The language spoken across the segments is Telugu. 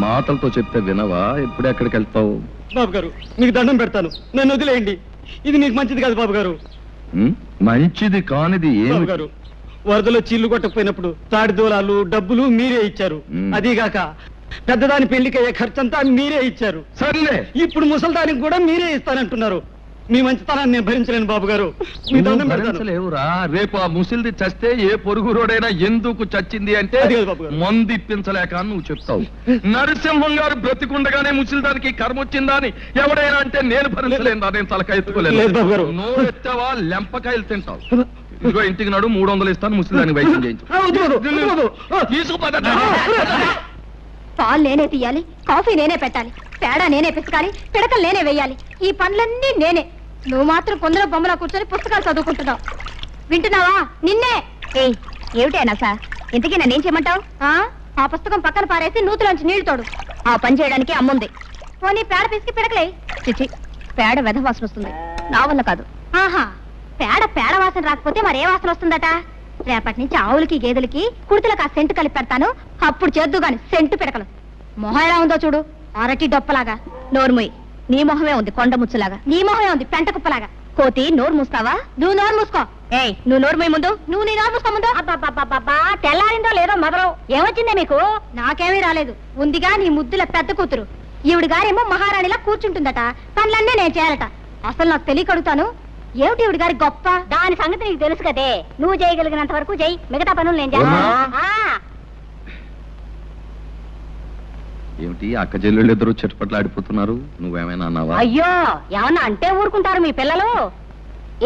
మాటలతో చెప్తే వినవా? ఇప్పుడు ఎక్కడికి వెళ్తావు? బాబు గారు మీకు దండం పెడతాను, నన్ను వదిలేయండి. ఇది మీకు మంచిది కాదు బాబు గారు. మంచిది కానిది బాబు గారు, వరదలో చీళ్లు కొట్టకపోయినప్పుడు తాడి దూలాలు డబ్బులు మీరే ఇచ్చారు. అదీగాక పెద్దదాని పెళ్లికయ్యే ఖర్చంతా మీరే ఇచ్చారు. సర్లే, ఇప్పుడు ముసల్దానికి కూడా మీరే ఇస్తానంటున్నారు. మీ మంచితనాన్ని నేను భరించలేను బాబు గారు. మీ దండం పెడతాను. లేవురా, రేపు ఆ ముసిల్ది చస్తే ఏ పొరుగు రోడైనా ఎందుకు చచ్చింది అంటే మందు ఇప్పించలేక నువ్వు చెప్తావు. నరసింహం గారు బ్రతికుండగానే ముసిల్దానికి కర్మ వచ్చిందా అని ఎవడైనా అంటే నేను భరించలేను. నేను తలకాయ ఎత్తుకోలేదు. నోరు ఎత్తావా లెంపకాయలు తింటావు. ఇదిగో ఇంటికి నాడు 300 ఇస్తాను, ముసిల్దానికి వైద్యం చేయించు. పాలు నేనే తీయాలి, కాఫీ నేనే పెట్టాలి, పేడ నేనే పిసకాలి, పిడకలు నేనే వేయాలి. ఈ పనులన్నీ నేనే. నువ్వు మాత్రం కొందరు బొమ్మలా కూర్చొని పుస్తకాలు చదువుకుంటున్నావు. వింటున్నావా? నిన్నే. ఏమిటైనా సార్, ఇంతకీ నన్నేం చేయమంటావు? ఆ పుస్తకం పక్కన పారేసి నూతులోంచి నీళ్లు తోడు. ఆ పని చేయడానికి అమ్ముంది. పోనీ పేడ పిసికి పిడకలే. చిచి, పేడ వెధ వాసన వస్తుంది, నా వల్ల కాదు. ఆహా, పేడ వాసన రాకపోతే మరే వాసన వస్తుందట? రేపటి నుంచి ఆవులకి గేదెలకి కుర్తులకు ఆ సెంటు కలిపి పెడతాను, అప్పుడు చేద్దు గాని సెంటు పిడకలు. మొహం ఎలా ఉందో చూడు, అరటి డొప్పలాగా. నోరుముయి, నీ మొహమే ఉంది కొండ ముచ్చులాగా. నీ మొహమే ఉంది పెంట కుప్పలాగా. కోతి, నోరు మూస్తావా? నువ్వు నోరు మూసుకో. ఏయ్, నువ్వు నోరుమోయి ముందు. నువ్వు నీ నోరు మూసుకో ముందు. అబ్బా, తెల్లారిందో లేదో మొదలు. ఏమొచ్చిందే మీకు? నాకేమీ రాలేదు. ఉందిగా నీ ముద్దుల పెద్ద కూతురు. ఈవిడ గారేమో మహారాణిలా కూర్చుంటుందట, పనులన్నీ నేను చేయాలట. అసలు నాకు తెలియకడుగుతాను, ఏమిటి ఈవిడ గారి గొప్ప? దాని సంగతి నీకు తెలుసు కదే. నువ్వు చేయగలిగినంత వరకు చెయ్యి, మిగతా పనులు నేను చేస్తాను. ఏమిటి అక్క చెల్లెళ్ళు ఇద్దరు చెట్టుపట్లు ఆడిపోతున్నారు? నువ్వేమైనా అన్నావా? అయ్యో, ఏమన్నా అంటే ఊరుకుంటారు మీ పిల్లలు.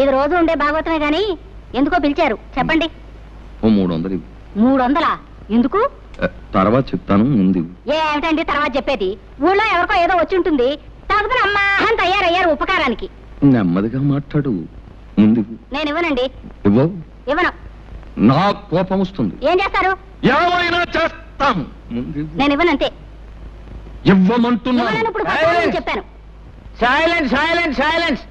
ఇది రోజు ఉండే భాగవతమే గాని ఎందుకో పిలిచారు చెప్పండి. 300. 300? ఎందుకు? తర్వాత చెప్తాను, ముందు. ఏమిటండి తర్వాత చెప్పేది? ఊళ్ళో ఎవరికో ఏదో వచ్చి ఉంటుంది, తాగుతున్న అమ్మా అని తయారయ్యారు ఉపకారానికి. నెమ్మదిగా మాట్లాడు, ముందు. నేను ఇవ్వనండి. ఇవ్వను. నా కోపం వస్తుంది. ఏం చేస్తారు? ఏమైనా చేస్తాం. నేను ఇవ్వనంతే. ఇవ్వమంటున్నాను. చెప్పాను. సైలెన్స్.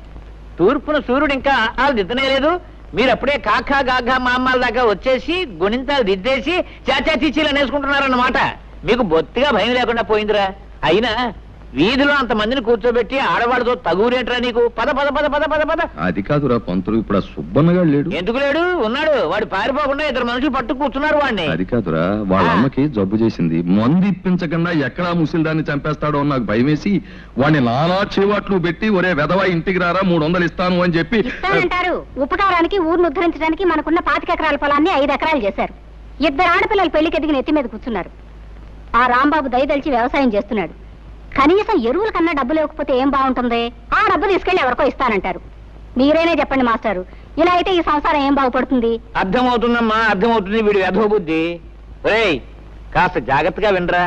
తూర్పున సూర్యుడు ఇంకా దిద్దనే లేదు, మీరు అప్పుడే కాకా గాఘా మామాల దాకా వచ్చేసి గుణింతాలు దిద్దేసి చాచా చీచీలు అనేసుకుంటున్నారన్నమాట. మీకు బొత్తిగా భయం లేకుండా పోయిందిరా. అయినా వీధిలో అంత మందిని కూర్చోబెట్టి ఆడవాడితో తగురేట్రా నీకు? పద పద పద పద పద పద. అది కాదురా పంతులు, ఇప్పుడు ఆ సుబ్బన్నగాడు లేడు. ఎందుకు లేడు? ఉన్నాడు. వాడు పారిపోకుండా 2 మనుషులు పట్టు కూర్చున్నారు వాడిని. అది కాదురా, వాళ్ళ అమ్మకి జబ్బు చేసింది. మందు ఇప్పించకుండా ఎక్కడా ముసిల్దాన్ని చంపేస్తాడో నాకు భయం వేసి వాడిని నానా చేవాట్లు పెట్టి, ఒరే వెధవా ఇంటికి రారా 300 ఇస్తాను అని చెప్పి. ఇస్తానంటారు. ఉపకారానికి ఊరిని ఉద్ధరించడానికి మనకున్న 25 ఎకరాల పొలాన్ని 5 ఎకరాలు చేశారు. 2 ఆడపిల్లలు పెళ్లికి ఎదిగిన ఎత్తి మీద కూర్చున్నారు. ఆ రాంబాబు దయదలిచి వ్యవసాయం చేస్తున్నాడు. కనీసం ఎరువుల కన్నా డబ్బు లేకపోతే ఏం బాగుంటుంది? ఆ డబ్బు తీసుకెళ్లి ఎవరికో ఇస్తానంటారు. మీరేనే చెప్పండి మాస్టారు, ఇలా అయితే ఈ సంసారం ఏం బాగుపడుతుంది? అర్థమవుతుందమ్మా, అర్థమవుతుంది వీడి వ్యధో బుద్ధి. ఒరేయ్, కాస్త జాగ్రత్తగా వినరా.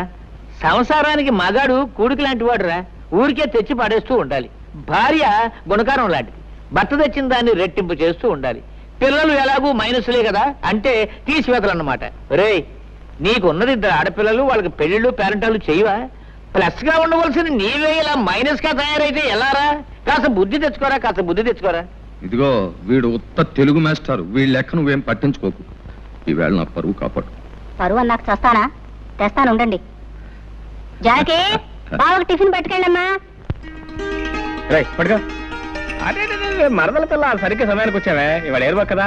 సంసారానికి మగాడు కూడికి లాంటి వాడురా. ఊరికే తెచ్చి పడేస్తూ ఉండాలి. భార్య గుణకారం లాంటిది, భర్త తెచ్చిన దాన్ని రెట్టింపు చేస్తూ ఉండాలి. పిల్లలు ఎలాగూ మైనస్లే కదా, అంటే తీసివేతలన్నమాట. ఒరేయ్, నీకున్నది 2 ఆడపిల్లలు, వాళ్ళకి పెళ్లిళ్ళు పేరెంటాలు చేయవా? ప్లస్ గా ఉండవలసిన నీవే ఇలా మైనస్ గా తయారైతే ఎలారా? కాస్త బుద్ధి తెచ్చుకోరా. ఇదిగో వీడు ఉత్త తెలుగు మాస్టర్, వీళ్ళ లెక్క నువ్వేం పట్టించుకోకు. ఈవేళ నా పరువు కాపాడు. పరువు అన్నాక చేస్తానా? తెస్తాను ఉండండి. జానకి, బావకు టిఫిన్ పట్టుకెళ్ళమ్మా. పట్టుకో. అదే మరదల పిల్ల సరిగ్గా సమయానికి వచ్చావే. ఇవాళ ఏరువా కదా,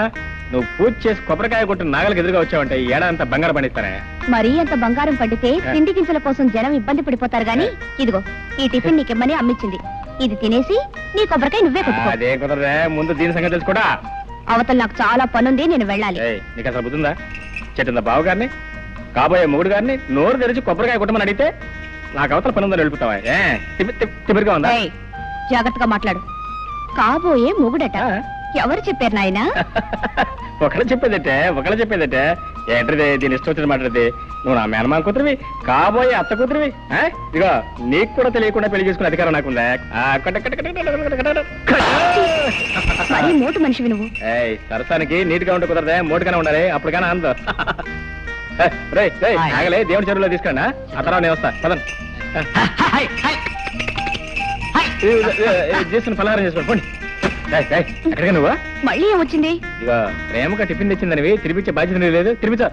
నువ్వు పూజ చేసి కొబ్బరికాయ కొట్టిన నాగలికి ఎదురుగా వచ్చావంటే ఈ ఏడాదంతా బంగారం పండిస్తానే. మరీ అంత బంగారం పండితే తిండి గింజల కోసం జనం ఇబ్బంది పడిపోతారు గాని, ఇదిగో ఈ టిఫిన్ నీకిమ్మని అమ్మిచ్చింది. ఇది తినేసి నీ కొబ్బరికాయ నువ్వే కొట్టుకో. అదే కుదరదే, ముందు దీని సంగతి తెలుసుకోడా. అవతల నాకు చాలా పనుంది, నేను వెళ్ళాలి. నీకు అసలు బుద్ధిందా? చెట్టిందా బావ గారిని, కాబోయే మొగుడు గారిని నోరు తెరిచి కొబ్బరికాయ కొట్టమని అడిగితే నాకు అవతల పని ఉందని వెళ్ళిపోతావా? తిరిగిగా ఉందా? జాగ్రత్తగా మాట్లాడు. కాబోయే మొగుడట ఎవరు చెప్పారు నాయనా? ఒకళ్ళు చెప్పేదటే ఏంటది? దీని ఇష్టం వచ్చిన మాట్లాడితే నువ్వు నా మేనమామ కూతురివి, కాబోయే అత్త కూతురివి. ఇదిగో నీకు కూడా తెలియకుండా పెళ్లి చేసుకునే అధికారం నాకుందా? మోటు మనిషివి నువ్వు. సరసానికి నీట్గా ఉంటే కుదరదే, మోటుగానే ఉండాలి, అప్పుడు కానీ అందరూ. ఆగలే, దేవుడి చెరువులో తీసుకురా, ఆ తర్వాత నేను వస్తా. పదండి, చేసుకుని పలహారం చేసుకోండి. పోండి. ఎక్కడికి నువ్వు? మళ్ళీ ఏమొచ్చింది? ఇక ప్రేమగా టిఫిన్ తెచ్చిందనివి తిరిపించే బాధ్యత లేదు. తిరిపించా.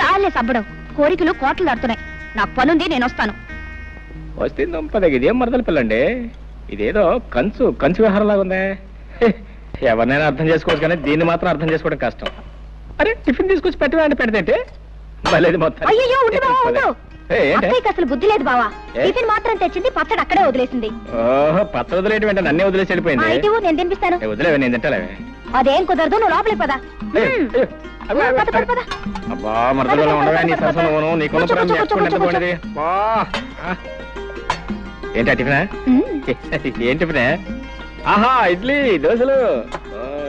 చాలే సబ్బడం, కోరికలు కోట్లు దాడుతున్నాయి. నాకు పనుంది, నేను వస్తాను. వస్తుంది ఇదేం మరదల పిల్లండి, ఇదేదో కంచు వ్యవహారం లాగా ఉందే. ఎవరినైనా అర్థం చేసుకోవచ్చు కానీ దీన్ని మాత్రం అర్థం చేసుకోవడం కష్టం. అరే టిఫిన్ తీసుకొచ్చి పెట్టవేంటి, పెడితే మళ్ళీ మొత్తం. అయ్యో ఉండు బావా, ఉండు. అక్కయ్యకి అసలు బుద్ధి లేదు బావా. టిఫిన్ మాత్రం తెచ్చింది, పచ్చడి అక్కడే వదిలేసింది. ఓహో, పచ్చడి వదిలేయటం అంటే నన్నే వదిలేసి వెళ్ళిపోయింది. నేను తినిపిస్తాను. వదిలేవే, నేను తింటాలేవే. అదేం కుదరదు, నువ్వు లోపలికి పదా. అబ్బా మరదలో ఉండవే నీ సరసను, నీకున్న పురం నేర్చుకుంటే. ఏంటి టిఫినా? ఏం టిఫినే? ఆహా, ఇడ్లీ దోశలు.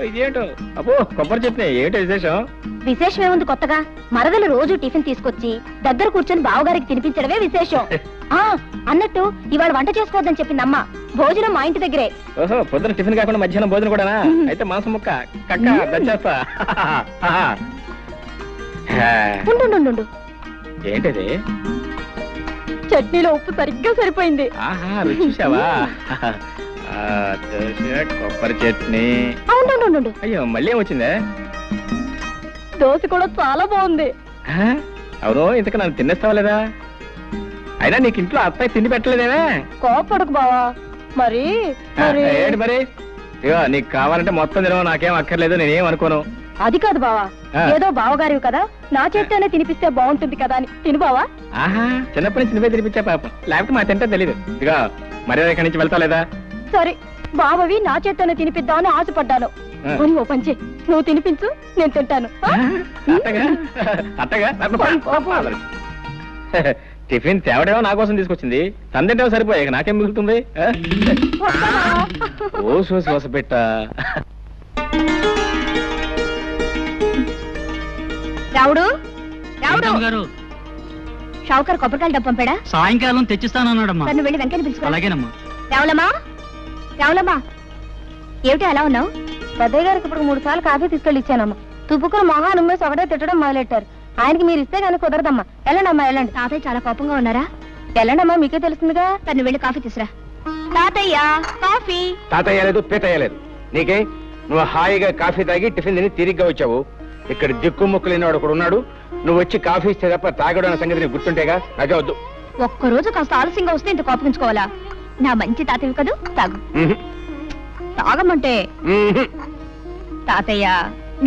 ఇదేంటో అబ్బో కొబ్బరి చట్నీ. ఏంటో విశేషం? విశేషం ఏముంది కొత్తగా? మరదలు రోజు టిఫిన్ తీసుకొచ్చి దగ్గర కూర్చొని బావగారికి తినిపించడమే విశేషం. అన్నట్టు ఇవాళ వంట చేసుకోవద్దని చెప్పింది అమ్మ. భోజనం మా ఇంటి దగ్గరే. ఓహో, పొద్దున టిఫిన్ కాకుండా మధ్యాహ్నం భోజనం కూడానా? అయితే మాంసం ముక్క కక్క దంచేస్తా. ఉండు, ఏంటది? చట్నీలో ఉప్పు సరిగ్గా సరిపోయింది. ఆహా, రుచి చూసావా? దోశ కొబ్బరి చట్నీ. అవును, అయ్యో మళ్ళీ ఏమొచ్చిందే? దోశ కూడా చాలా బాగుంది. అవును, ఇంతకు నన్ను తినేస్తావా లేదా? అయినా నీకు ఇంట్లో అత్తయ్య తిండి పెట్టలేదేమే? కోపడకు బావా. మరి ఏంటి మరి? ఇగో నీకు కావాలంటే మొత్తం తినవు, నాకేం అక్కర్లేదు, నేనేం అనుకోను. అది కాదు బావా, ఏదో బావగారివి కదా, నా చేత్తోనే తినిపిస్తే బాగుంటుంది కదా అని తిను బావా. ఆహా, చిన్నప్పటి నుంచి నువ్వే తినిపించా పాపం, లేకపోతే మా తింటే తెలీదు. ఇదిగో మరి ఇక్కడి నుంచి వెళ్తా లేదా? సరే, బావవి నా చేత్తోనే తినిపిద్దామని ఆశపడ్డాను. ఓ పంచి, నువ్వు తినిపించు, నేను తింటాను. అట్టగా టిఫిన్ తేవడేమో నా కోసం తీసుకొచ్చింది, తను తింటావు సరిపోయాక నాకేం మిగులుతుంది? ఓ సోస పెట్ట. రావుడు గారు, షావుకర్ కొబ్బరికాయలు డబ్బు పంపాడా? సాయంకాలం తెచ్చిస్తానన్నాడమ్మా. నన్ను వెళ్ళి వెంకని పిలుచుకో. అలాగేనమ్మా. రావులమ్మా, ఏమిటి అలా ఉన్నావు? పెద్దయ్య గారికి ఇప్పుడు 3 సార్లు కాఫీ తీసుకెళ్ళి ఇచ్చానమ్మా. తుప్పుకుని మొహాన్ని ఉమ్మేసి ఒకటే తిట్టడం మొదలెట్టారు. ఆయనకి మీరు ఇస్తే కానీ కుదరదమ్మా. వెళ్ళండమ్మా, వెళ్ళండి. తాతయ్య చాలా కోపంగా ఉన్నారా? వెళ్ళండమ్మా, మీకే తెలుస్తుందిగా. తను వెళ్ళి కాఫీ తీసురా. తాతయ్య కాఫీ. తాతయ్య లేదు, పీతయ్య లేదు. నీకే? నువ్వు హాయిగా కాఫీ తాగి టిఫిన్ తిని తిరిగ్గా వచ్చావు. ఇక్కడ దిక్కుముక్కు లేనివాడు ఒకడు ఉన్నాడు. నువ్వు వచ్చి కాఫీ ఇస్తే తప్ప తాగడం అనే సంగతి నీకు గుర్తుంటేగా. నాకే వద్దు. ఒక్కరోజు కాస్త ఆలస్యంగా వస్తే ఇంత కోపగించుకోవాలా? నా మంచి తాతయ్య కదూ, తాగు. తాగమంటే తాతయ్య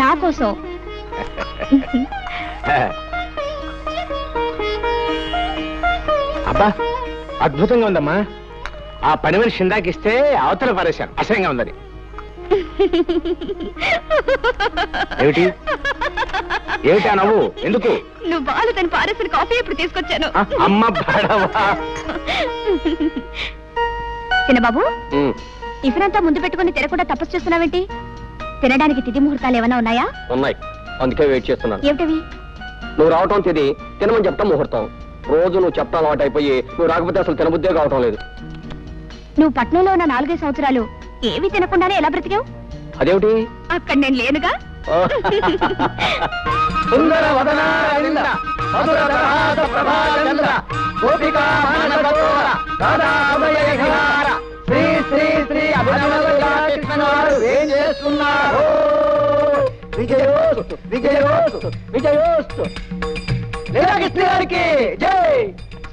నా కోసం. అబ్బా, అద్భుతంగా ఉందమ్మా. ఆ పని మనిషి ఇందాకిస్తే అవతల పారేశాను, అసహ్యంగా ఉందని. ఏమిటి ఏమిటా నవ్వు? ఎందుకు? నువ్వు బాలు తను పారేసిన కాఫీ ఇప్పుడు తీసుకొచ్చాను. అమ్మ బాడవా. చిన్నబాబు, టిఫిన్ అంతా ముందు పెట్టుకుని తినకుండా తపస్సు చేస్తున్నావేంటి? తినడానికి తిథి ముహూర్తాలు ఏమైనా ఉన్నాయా? ఉన్నాయి, అందుకే వెయిట్ చేస్తున్నాను. ఏమిటవి? నువ్వు రావటం తిది, తినమని చెప్తాం ముహూర్తం. రోజు నువ్వు చెప్తా అలవాటు అయిపోయి నువ్వు రాకపోతే అసలు తినబుద్దే కావటం లేదు. నువ్వు పట్నంలో ఉన్న 4 సంవత్సరాలు ఏవి తినకుండానే ఎలా బ్రతికావు? అదేమిటి? అక్కడ నేను లేనుగా.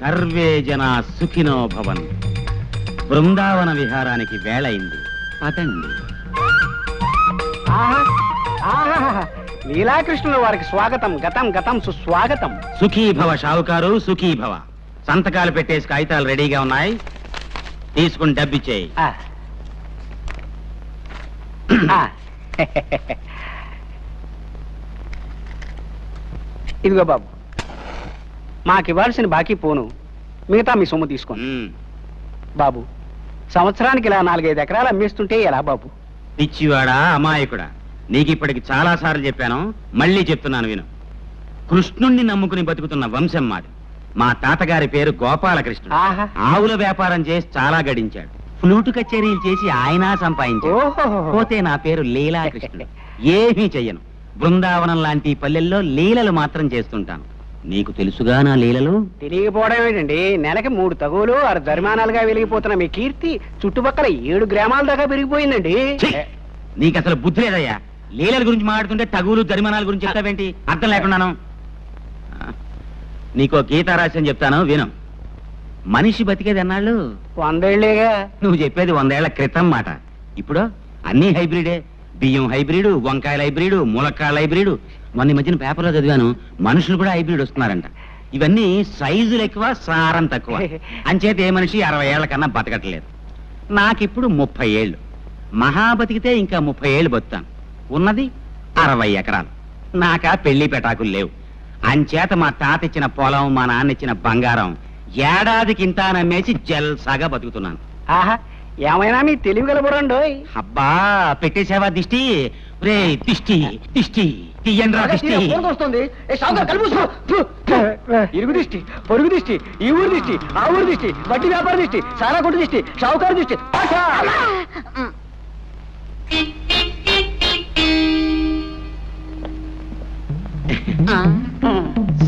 సర్వే జనా సుఖినో భవన్. బృందావన విహారానికి వేళయింది, పదండి. లీలాకృష్ణుల వారికి స్వాగతం. గతం సుస్వాగతం. సుఖీభవ షావుకారు, సుఖీభవ. సంతకాలు పెట్టేసి కాగితాలు రెడీగా ఉన్నాయి, తీసుకుని డబ్బిచ్చేయి. ఇదిగో బాబు, మాకు ఇవ్వాల్సిన బాకీ పోను, మిగతా మీ సొమ్ము తీసుకోండి. బాబు, సంవత్సరానికి ఇలా 4-5 ఎకరాలు అమ్మేస్తుంటే ఎలా బాబు? పిచ్చివాడా, అమాయకుడా, నీకిప్పటికి చాలా సార్లు చెప్పాను, మళ్ళీ చెప్తున్నాను విను. కృష్ణుణ్ణి నమ్ముకుని బతుకుతున్న వంశం మాది. మా తాతగారి పేరు గోపాలకృష్ణుడు. ఆవుల వ్యాపారం చేసి చాలా గడించాడు. ఫ్లూటు కచేరీలు చేసి ఆయన సంపాదించాడు. పోతే నా పేరు లీలాకృష్ణుడు. ఏమీ చెయ్యను. బృందావనం లాంటి పల్లెల్లో లీలలు మాత్రం చేస్తుంటాను. నీకు తెలుసుగా నా లీలలు? తెలియకపోవడం ఏంటండి, నెలకి 3 తగులు 6 జరిమానాలుగా వెలిగిపోతున్న మీ కీర్తి చుట్టుపక్కల 7 గ్రామాల దాకా పెరిగిపోయిందండి. నీకు అసలు బుద్ధి లేదయ్యా. లీలల గురించి మాట్లాడుతుంటే తగులు జరిమానాల గురించి చెప్తావేంటి? అర్థం లేకున్నాను. నీకో గీతారాశి అని చెప్తాను విను. మనిషి బతికేది అన్నాళ్ళు 100 ఏళ్ళేగా. నువ్వు చెప్పేది 100 ఏళ్ల క్రితం మాట. ఇప్పుడు అన్ని హైబ్రిడే. బియ్యం హైబ్రిడ్, వంకాయల హైబ్రిడ్, ములక్కాయల హైబ్రిడ్. మొన్న మధ్యన పేపర్లో చదివాను, మనుషులు కూడా హైబ్రిడ్ వస్తున్నారంట. ఇవన్నీ సైజులు ఎక్కువ, సారం తక్కువ. అంచేత ఏ మనిషి 60 ఏళ్ల కన్నా బతకట్లేదు. నాకిప్పుడు 30 ఏళ్ళు. మహా బతికితే ఇంకా 30 ఏళ్ళు బతుకుతాను. ఉన్నది 60 ఎకరాలు. నాకా పెళ్లి పెటాకులు లేవు. అంచేత మా తాత ఇచ్చిన పొలం, మా నాన్న ఇచ్చిన బంగారం ఏడాదికి ఇంత నమ్మేసి జల్సాగా బతుకుతున్నాను. ఆహా, ఏమైనా మీ తెలివి గలబడండోయ్. అబ్బా పెట్టేసావా దిష్టి? రే దిష్టి దిష్టి తీయండ్రా దిష్టి. వస్తుంది ఇరుగు దిష్టి, పొరుగు దిష్టి, ఈ ఊరు దిష్టి, ఆ ఊరు దిష్టి, వడ్డీ వ్యాపార దిష్టి, సారా కొట్టు దిష్టి, షావుకారు దిష్టి.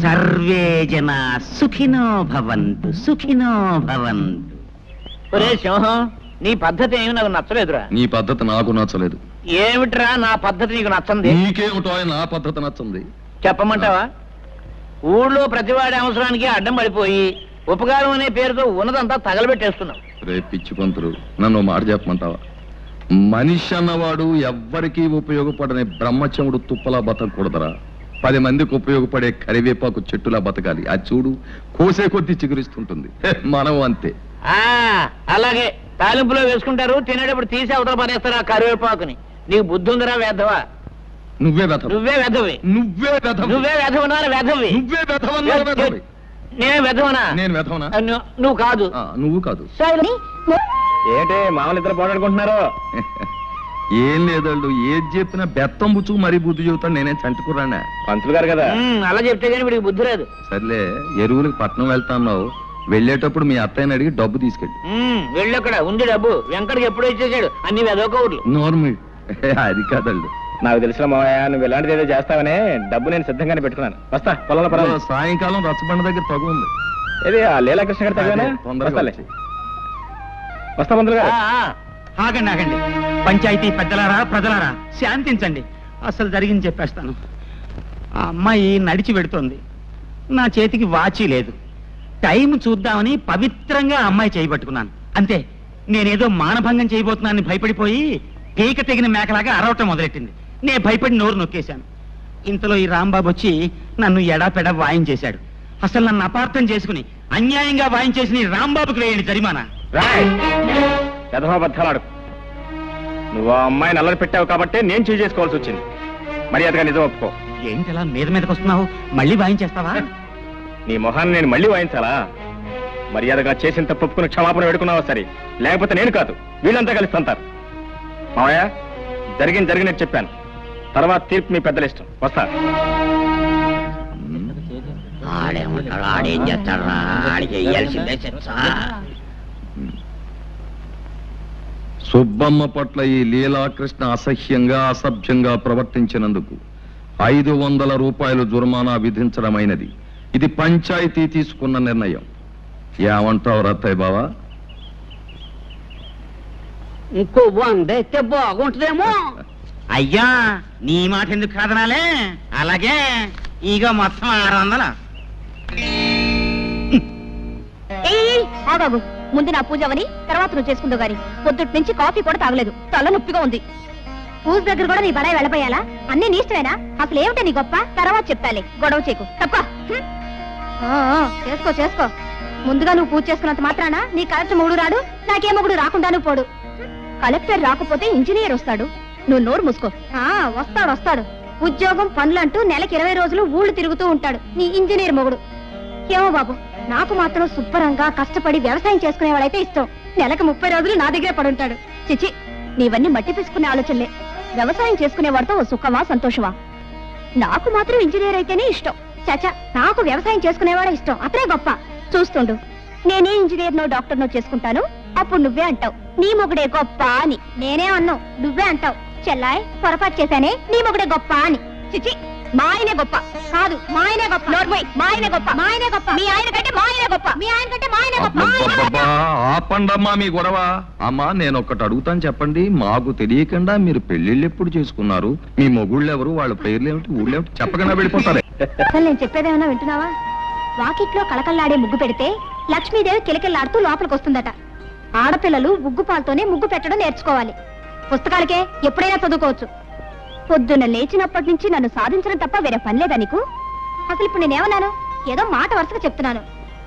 సర్వే జన సుఖినో భవంతు, సుఖినో భవంతు. ఒరే సింహం, నీ పద్ధతి ఏమి నాకు నచ్చలేదురా. నీ పద్ధతి నాకు నచ్చలేదు. ఏమిట్రా నా పద్ధతి నీకు నచ్చంది? నీకేమిటో నా పద్ధతి నచ్చంది. చెప్పమంటావా? ఊళ్ళో ప్రతివాడి అవసరానికి అడ్డం పడిపోయి ఉపకారం అనే పేరుతో ఉన్నదంతా తగలబెట్టేస్తున్నావు. రే పిచ్చి పంతులు, నన్ను మాట చెప్పమంటావా? మనిషి అన్నవాడు ఎవ్వరికీ ఉపయోగపడని బ్రహ్మచముడు తుప్పలా బతకూడదరా. 10 మందికి ఉపయోగపడే కరివేపాకు చెట్టులా బతకాలి. అది చూడు, కోసే కొద్దీ చిగురిస్తుంటుంది. మనం అంతే. అలాగే తాలింపులో వేసుకుంటారు, తినేటప్పుడు తీసి అవతల పడేస్తారు ఆ కరివేపాకుని. నీకు బుద్ధి ఉందిరా వేధవా? నువ్వే వెధవ. నువ్వే వెధవి. నువ్వే వెధవ. నువ్వే వెధవనా? వెధవి. నువ్వే వెధవన్నా వెధవి. నేను వెధవనా? నేను వెధవనా? నువ్వు కాదు. నువ్వు కాదు. ఏంటి మామూలు ఇద్దరు పోరాడుకుంటున్నారు? ఏం లేదళ్ళు, ఏది చెప్పినా బెత్తం బుచ్చుకు మరీ బుద్ధి చెబుతాను. నేనేం చంటుకురానా? పంతులు గారు కదా. అలా చెప్తే కానీ వీడికి బుద్ధి రాదు. సర్లే, ఎరువులకు పట్నం వెళ్తాన్నావు. వెళ్ళేటప్పుడు మీ అత్తయ్యని అడిగి డబ్బు తీసుకెళ్ళి. వెళ్ళక్కడ ఉంది డబ్బు. వెంకటకి ఎప్పుడో ఇచ్చేసాడు అన్ని వెదోకౌర్లు. నోర్మి అది కాదళ్ళు. నాకు తెలిసిన మావయ్య నువ్వు ఇలాంటిది ఏదో చేస్తావనే డబ్బు నేను సిద్ధంగానే పెట్టుకున్నాను. వస్తా పొలంలో పర్వాలేదు. సాయంకాలం రచ్చబండ దగ్గర తగు ఉంది. ఏది ఆ లీలాకృష్ణ గారి తగ్గానే? తొందరగా వస్తా పంతులు గారు. ఆగండి ఆగండి. పంచాయతీ పెద్దలారా, ప్రజలారా శాంతించండి. అసలు జరిగింది చెప్పేస్తాను. ఆ అమ్మాయి నడిచి వెడుతోంది. నా చేతికి వాచి లేదు. టైం చూద్దామని పవిత్రంగా అమ్మాయి చేయబట్టుకున్నాను. అంతే, నేనేదో మానభంగం చేయబోతున్నానని భయపడిపోయి పీక తెగిన మేకలాగా అరవటం మొదలెట్టింది. నేను భయపడి నోరు నొక్కేశాను. ఇంతలో ఈ రాంబాబు వచ్చి నన్ను ఎడాపెడా వాయించేశాడు. అసలు నన్ను అపార్థం చేసుకుని అన్యాయంగా వాయించేసి నీ రాంబాబుకి వేయండి జరిమానా. యథాబద్ధాలాడు. నువ్వు ఆ అమ్మాయిని అల్లరి పెట్టావు కాబట్టి నేను చేయి చేసుకోవాల్సి వచ్చింది. మర్యాదగా నిజం ఒప్పుకో. ఏంటలా మీదకి వస్తున్నావు? మళ్ళీ వాయించేస్తావా? నీ మొహాన్ని నేను మళ్ళీ వాయించాలా? మర్యాదగా చేసిన తప్పుకుని క్షమాపణ వేడుకున్నావా సరే, లేకపోతే నేను కాదు వీళ్ళంతా కలిసి తంతారు. మావయ్య, జరిగినట్టు చెప్పాను. తర్వాత తీర్పు మీ పెద్దల ఇష్టం. వస్తా. ఆడేం చేస్తాడా? ఆడికి వేయాల్సిందే శిక్ష. సుబ్బమ్మ పట్ల ఈ లీలాకృష్ణ అసహ్యంగా అసభ్యంగా ప్రవర్తించినందుకు 500 రూపాయలు జుర్మానా విధించడమైనది. ఇది పంచాయతీ తీసుకున్న నిర్ణయం. ఏమంటావు రత్తయ్య బావా? ఇంకో 100 అయితే బాగుంటుందేమో. అయ్యా, నీ మాట ఎందుకు కాదనాలే? అలాగే ఇక మొత్తం 600. బాబు, ముందు నా పూజ అవని తర్వాత నువ్వు చేసుకుందో గాని పొద్దుటి నుంచి కాఫీ కూడా తాగలేదు. తల నొప్పిగా ఉంది. పూజ దగ్గర కూడా నీ బడాయి వెళ్ళపోయాలా? అన్ని నీ ఇష్టమేనా? అసలు ఏమిటో నీ గొప్ప? తర్వాత చెప్తాలే, గొడవ చేయకు. తక్కువ చేసుకో చేసుకో. ముందుగా నువ్వు పూజ చేసుకున్నంత మాత్రాన నీ కలెక్టర్ మొగుడు రాడు, నాకే మొగుడు రాకుండాను పోడు. కలెక్టర్ రాకపోతే ఇంజనీర్ వస్తాడు. నువ్వు నోరు మూసుకో. వస్తాడు. ఉద్యోగం పనులంటూ నెలకి 20 రోజులు ఊళ్ళు తిరుగుతూ ఉంటాడు నీ ఇంజనీర్ మొగుడు. ఏమో బాబు, నాకు మాత్రం శుభ్రంగా కష్టపడి వ్యవసాయం చేసుకునేవాడైతే ఇష్టం. నెలకు 30 రోజులు నా దగ్గర పడుంటాడు. చిచి, నీవన్నీ మట్టి పిసుకునే ఆలోచనలే. వ్యవసాయం చేసుకునేవాడితో ఓ సుఖమా సంతోషమా? నాకు మాత్రం ఇంజనీర్ అయితేనే ఇష్టం. చాచా, నాకు వ్యవసాయం చేసుకునేవాడే ఇష్టం. అతనే గొప్ప. చూస్తుండు, నేనే ఇంజనీర్నో డాక్టర్నో చేసుకుంటాను. అప్పుడు నువ్వే అంటావు నీ మొగుడే గొప్ప అని. నేనే అన్నావు, నువ్వే అంటావు చెల్లాయ్ పొరపాటు చేశానే, నీ మొగుడే గొప్ప అని. చిచి, మా ఆయనే గొప్ప కాదు, మా ఆయనే గొప్ప. నోర్మోయ్, మా ఆయనే గొప్ప, మా ఆయనే గొప్ప. మీ ఆయన కంటే మా ఆయనే గొప్ప, మీ ఆయన కంటే మా ఆయనే గొప్ప. ఆపండమ్మా మీ గొడవ. అమ్మా, నేను ఒక్కటి అడుగుతాను చెప్పండి. మాకు తెలియకుండా మీరు పెళ్లిళ్ళు ఎప్పుడు చేసుకున్నారు? మీ మొగుళ్ళు ఎవరు? వాళ్ళ పేర్లు ఏమిటి, ఊళ్ళేమిటి చెప్పకుండా వెళ్ళిపోతారే. అసలు నేను చెప్పేదేమన్నా వింటున్నావా? వాకిట్లో కళకళ్లాడే ముగ్గు పెడితే లక్ష్మీదేవి కిలకిల్లాడుతూ లోపలికి వస్తుందట. ఆడపిల్లలు ముగ్గు పాలతోనే ముగ్గు పెట్టడం నేర్చుకోవాలి. పుస్తకాలకే ఎప్పుడైనా చదువుకోవచ్చు. పొద్దున్న లేచినప్పటి నుంచి నన్ను సాధించడం తప్ప వేరే పని లేదా నీకు? అసలు ఇప్పుడు నేనేమన్నాను? ఏదో మాట వరుసగా చెప్తున్నాను.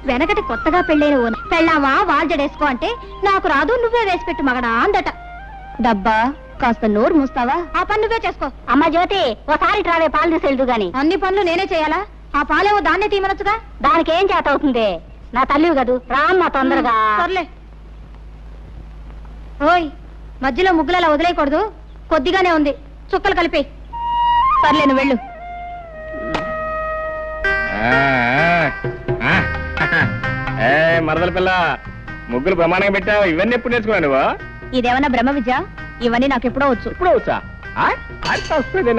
వెనకటి కొత్తగా పెళ్ళైన పెళ్ళావా వాల్జడేసుకో అంటే నాకు రాదు, నువ్వే వేసి పెట్టు మగడా అందట. డబ్బా కాస్త నోరు మూస్తావా? ఆ పని నువ్వే చేసుకో. అమ్మ జ్యోతి, ఓసారి ట్రావే పాలు తీసుకెళ్తూ గాని. అన్ని పనులు నేనే చేయాలా? ఆ పాలేవో దాన్నే తీయమనొచ్చుగా. దానికి ఏం చేత అవుతుంది? నా తల్లివి కదూ, రామ్మా తొందరగా. సర్లే. ఓయ్, మధ్యలో ముగ్గులు అలా వదిలేయకూడదు, కొద్దిగానే ఉంది, చుక్కలు కలిపి. సర్లే, నువ్వు వెళ్ళు. మరదల పిల్ల, ముగ్గులు ప్రమాణంగా పెట్టావు. ఇవన్నీ ఎప్పుడు నేర్చుకున్నావు నువ్వు? ఇదేమన్నా బ్రహ్మ విద్య? ఇవన్నీ నాకు ఎప్పుడో వచ్చు. ఇప్పుడు వచ్చా?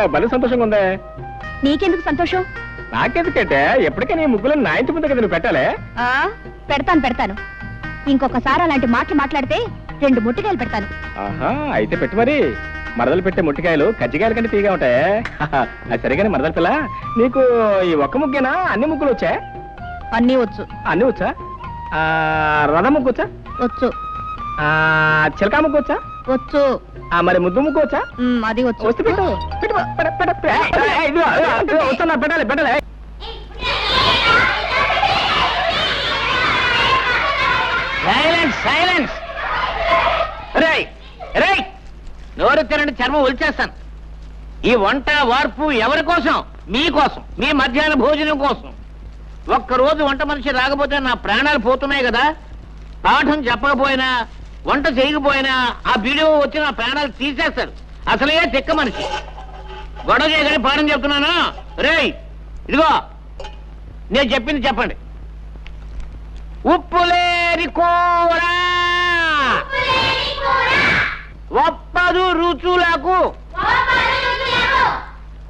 నాకు భలే సంతోషంగా ఉందే. నీకెందుకు సంతోషం? నాకెందుకంటే ఎప్పటికీ నీ ముగ్గులు నా ఇంటి ముందు కదా నువ్వు పెట్టాలే. పెడతాను. ఇంకొకసారి అలాంటి మాటలు మాట్లాడితే 2 ముట్టికాయలు పెడతాను. ఆహా, అయితే పెట్టు మరి. మరదలు పెట్టే ముట్టికాయలు కజ్జికాయల కంటే తీగా ఉంటాయి. అది సరిగానే మరదల పిల్ల, నీకు ఈ ఒక్క ముగ్గేనా అన్ని ముగ్గులు వచ్చా? అన్నీ వచ్చు. అన్ని వచ్చా? రథ ముగ్గు వచ్చా? వచ్చు. చిలకా ముగ్గు వచ్చా? వచ్చు. మరి ముద్దు ముగ్గు వచ్చా? అది వచ్చు. వస్తే పెట్టు. వచ్చా, పెట్టాలి. సైలెన్స్. నోరు తినండి, చర్మం ఒలిచేస్తాను. ఈ వంట వార్పు ఎవరి కోసం? మీకోసం, మీ మధ్యాహ్న భోజనం కోసం. ఒక్కరోజు వంట మనిషి రాకపోతే నా ప్రాణాలు పోతున్నాయి కదా. పాఠం చెప్పకపోయినా, వంట చేయకపోయినా ఆ వీడియో వచ్చి నా ప్రాణాలు తీసేస్తాడు. అసలే తిక్క మనిషి. గొడవ చేయగానే పాఠం చెప్తున్నాను. రేయ్, ఇదిగో నేను చెప్పింది చెప్పండి. ఉప్పులేని కూర ఒప్పదు రుచులకు.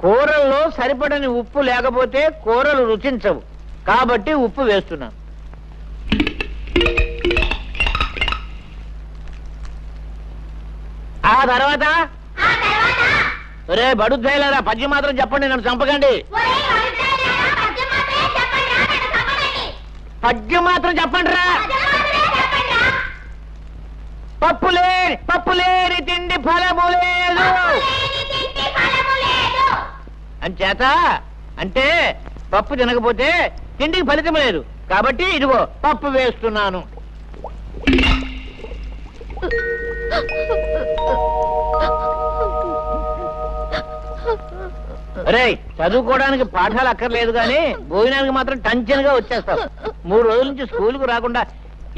కూరల్లో సరిపడని ఉప్పు లేకపోతే కూరలు రుచించవు. కాబట్టి ఉప్పు వేస్తున్నాను. ఆ తర్వాత రే బడుద్దాయిలారా, పద్యం మాత్రం చెప్పండి, నన్ను చంపకండి. పద్యం మాత్రం చెప్పండి రా. పప్పులేని తిండి ఫలము లేదు అంచేత, అంటే పప్పు తినకపోతే తిండికి ఫలితం లేదు. కాబట్టి ఇదిగో పప్పు వేస్తున్నాను. రే, చదువుకోవడానికి పాఠాలు అక్కర్లేదు కానీ భోజనానికి మాత్రం టెన్షన్గా వచ్చేస్తావు. 3 రోజుల నుంచి స్కూల్కు రాకుండా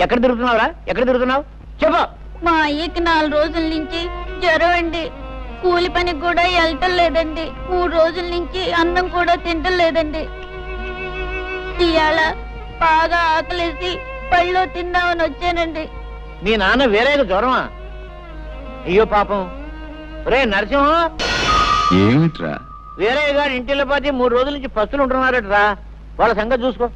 ఎక్కడ తిరుగుతున్నావు? చెప్పు. మా అయ్యకి 4 రోజుల నుంచి జ్వరం అండి. కూలి పనికి కూడా వెళ్ళటం లేదండి. 3 రోజుల నుంచి అన్నం కూడా తింటం లేదండి. ఇవాళ బాగా ఆకలేసి పళ్ళు తిందామని వచ్చానండి. మీ నాన్న వేరేగా జ్వరమా? అయ్యో పాపం. రే నరసింహం, ఏమిట్రా? వేరే గారి ఇంటిలో పాతి 3 రోజుల నుంచి పస్తులు ఉంటున్నారట రా. వాళ్ళ సంగతి చూసుకో.